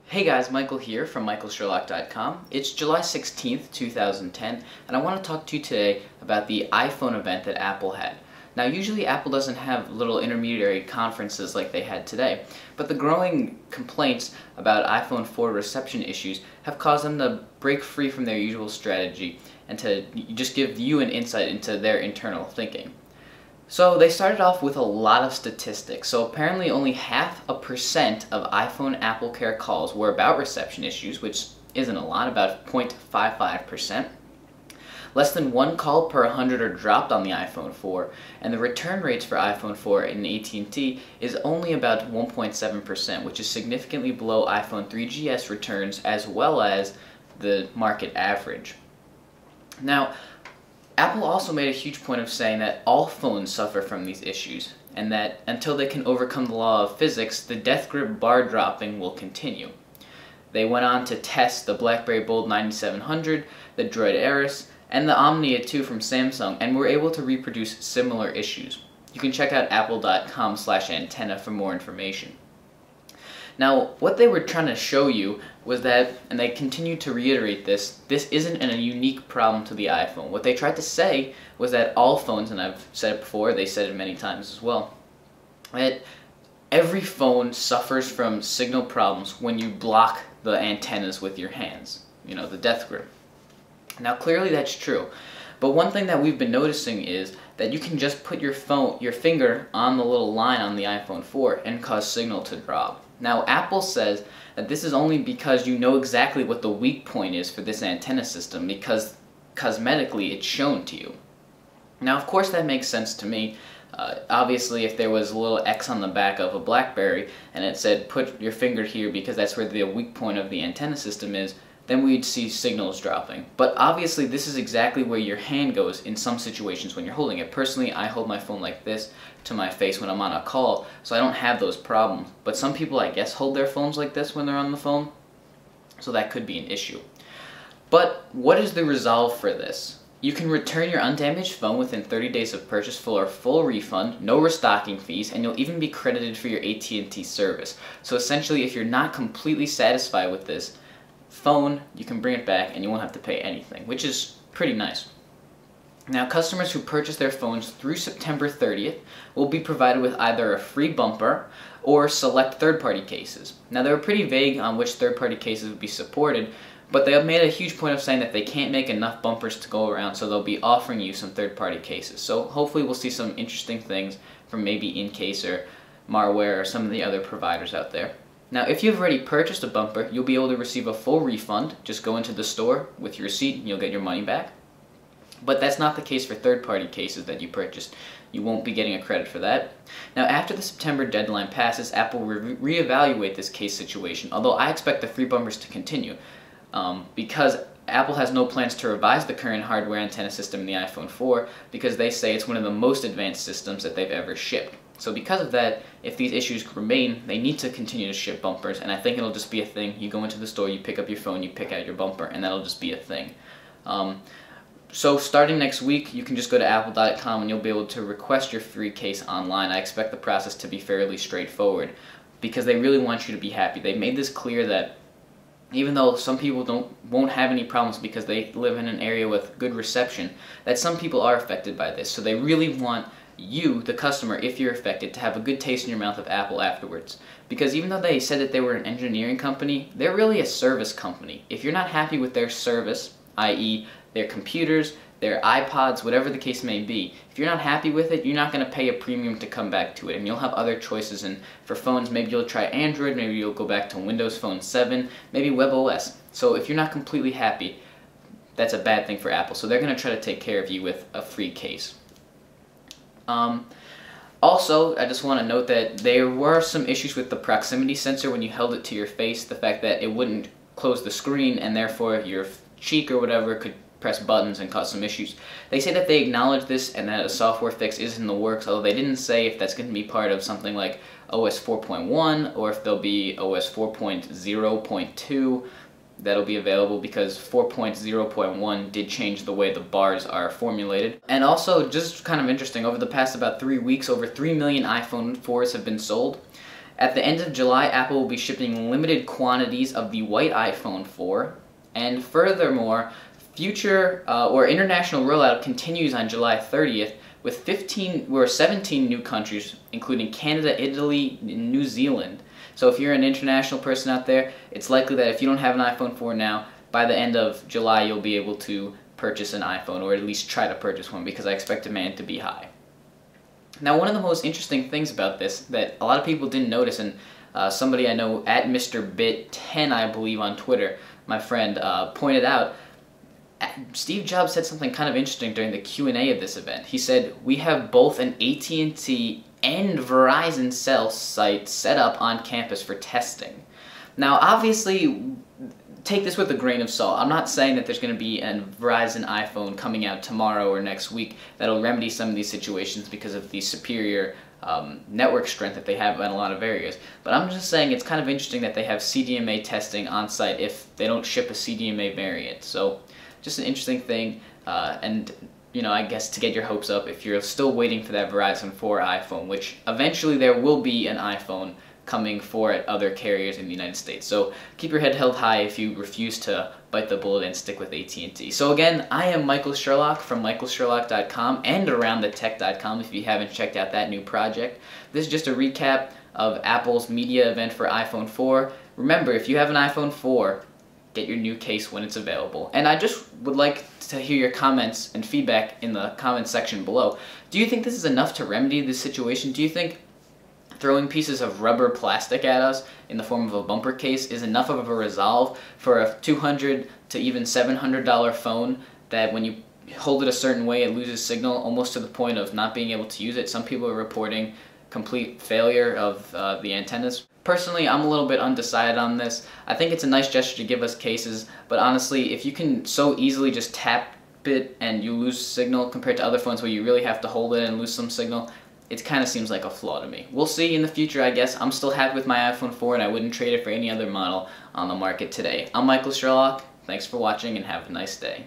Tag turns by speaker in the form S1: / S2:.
S1: Hey guys, Michael here from michaelsherlock.com. It's July 16th, 2010, and I want to talk to you today about the iPhone event that Apple had. Now, usually Apple doesn't have little intermediary conferences like they had today, but the growing complaints about iPhone 4 reception issues have caused them to break free from their usual strategy and to just give you an insight into their internal thinking. So they started off with a lot of statistics. So apparently only 0.5% of iPhone AppleCare calls were about reception issues, which isn't a lot, about 0.55%. Less than 1 call per 100 are dropped on the iPhone 4, and the return rates for iPhone 4 in AT&T is only about 1.7%, which is significantly below iPhone 3GS returns as well as the market average. Now, Apple also made a huge point of saying that all phones suffer from these issues, and that until they can overcome the law of physics, the death grip bar dropping will continue. They went on to test the BlackBerry Bold 9700, the Droid Aris, and the Omnia 2 from Samsung, and were able to reproduce similar issues. You can check out apple.com/antenna for more information. Now, what they were trying to show you was that, and they continue to reiterate this isn't a unique problem to the iPhone. What they tried to say was that all phones, and I've said it before, they said it many times as well, that every phone suffers from signal problems when you block the antennas with your hands, the death grip. Now, clearly that's true, but one thing that we've been noticing is that you can just put your finger on the little line on the iPhone 4 and cause signal to drop. Now, Apple says that this is only because you know exactly what the weak point is for this antenna system, because cosmetically it's shown to you. Now, of course that makes sense to me. Obviously, if there was a little X on the back of a BlackBerry and it said put your finger here because that's where the weak point of the antenna system is, then we'd see signals dropping. But obviously this is exactly where your hand goes in some situations when you're holding it. Personally, I hold my phone like this to my face when I'm on a call, so I don't have those problems. But some people, I guess, hold their phones like this when they're on the phone, so that could be an issue. But what is the resolve for this? You can return your undamaged phone within 30 days of purchase for a full refund, no restocking fees, and you'll even be credited for your AT&T service. So essentially, if you're not completely satisfied with this phone, you can bring it back and you won't have to pay anything, which is pretty nice. Now, customers who purchase their phones through September 30th will be provided with either a free bumper or select third-party cases. Now, they were pretty vague on which third-party cases would be supported, but they have made a huge point of saying that they can't make enough bumpers to go around, so they'll be offering you some third-party cases. So hopefully we'll see some interesting things from maybe InCase or Marware or some of the other providers out there. Now, if you've already purchased a bumper, you'll be able to receive a full refund. Just go into the store with your receipt and you'll get your money back. But that's not the case for third-party cases that you purchased. You won't be getting a credit for that. Now, after the September deadline passes, Apple will reevaluate this case situation, although I expect the free bumpers to continue because Apple has no plans to revise the current hardware antenna system in the iPhone 4 because they say it's one of the most advanced systems that they've ever shipped. So because of that, if these issues remain, they need to continue to ship bumpers, and I think it'll just be a thing. You go into the store, you pick up your phone, you pick out your bumper, and that'll just be a thing. So starting next week, you can just go to apple.com and you'll be able to request your free case online. I expect the process to be fairly straightforward because they really want you to be happy. They made this clear that even though some people won't have any problems because they live in an area with good reception, that some people are affected by this. So they really want you, the customer, if you're affected, to have a good taste in your mouth of Apple afterwards. Because even though they said that they were an engineering company, they're really a service company. If you're not happy with their service, i.e. their computers, their iPods, whatever the case may be, if you're not happy with it, you're not going to pay a premium to come back to it, and you'll have other choices. And for phones, maybe you'll try Android, maybe you'll go back to Windows Phone 7, maybe WebOS. So if you're not completely happy, that's a bad thing for Apple. So they're going to try to take care of you with a free case. Also, I just want to note that there were some issues with the proximity sensor when you held it to your face, the fact that it wouldn't close the screen and therefore your cheek or whatever could press buttons and cause some issues. They say that they acknowledge this and that a software fix is in the works, although they didn't say if that's going to be part of something like OS 4.1 or if there'll be OS 4.0.2. that'll be available, because 4.0.1 did change the way the bars are formulated. And also, just kind of interesting, over the past about 3 weeks, over 3 million iPhone 4s have been sold. At the end of July, Apple will be shipping limited quantities of the white iPhone 4, and furthermore, future or international rollout continues on July 30th with 17 new countries, including Canada, Italy, and New Zealand. So if you're an international person out there, it's likely that if you don't have an iPhone 4 now, by the end of July you'll be able to purchase an iPhone, or at least try to purchase one, because I expect demand to be high. Now, one of the most interesting things about this that a lot of people didn't notice, and somebody I know at MrBit10, I believe, on Twitter, my friend, pointed out, Steve Jobs said something kind of interesting during the Q&A of this event. He said, "We have both an AT&T and Verizon cell site set up on campus for testing." Now, obviously, take this with a grain of salt. I'm not saying that there's going to be a Verizon iPhone coming out tomorrow or next week that'll remedy some of these situations because of the superior network strength that they have in a lot of areas. But I'm just saying it's kind of interesting that they have CDMA testing on site if they don't ship a CDMA variant. So just an interesting thing, and you know, I guess to get your hopes up if you're still waiting for that Verizon 4 iPhone, which eventually there will be an iPhone coming for at other carriers in the United States. So keep your head held high if you refuse to bite the bullet and stick with AT&T. So again, I am Michael Sherlock from michaelsherlock.com and aroundthetech.com if you haven't checked out that new project. This is just a recap of Apple's media event for iPhone 4. Remember, if you have an iPhone 4, get your new case when it's available. And I just would like to hear your comments and feedback in the comments section below. Do you think this is enough to remedy this situation? Do you think throwing pieces of rubber plastic at us in the form of a bumper case is enough of a resolve for a $200 to even $700 phone that when you hold it a certain way it loses signal almost to the point of not being able to use it? Some people are reporting complete failure of the antennas. Personally, I'm a little bit undecided on this. I think it's a nice gesture to give us cases, but honestly, if you can so easily just tap it and you lose signal compared to other phones where you really have to hold it and lose some signal, it kind of seems like a flaw to me. We'll see in the future, I guess. I'm still happy with my iPhone 4 and I wouldn't trade it for any other model on the market today. I'm Michael Sherlock. Thanks for watching and have a nice day.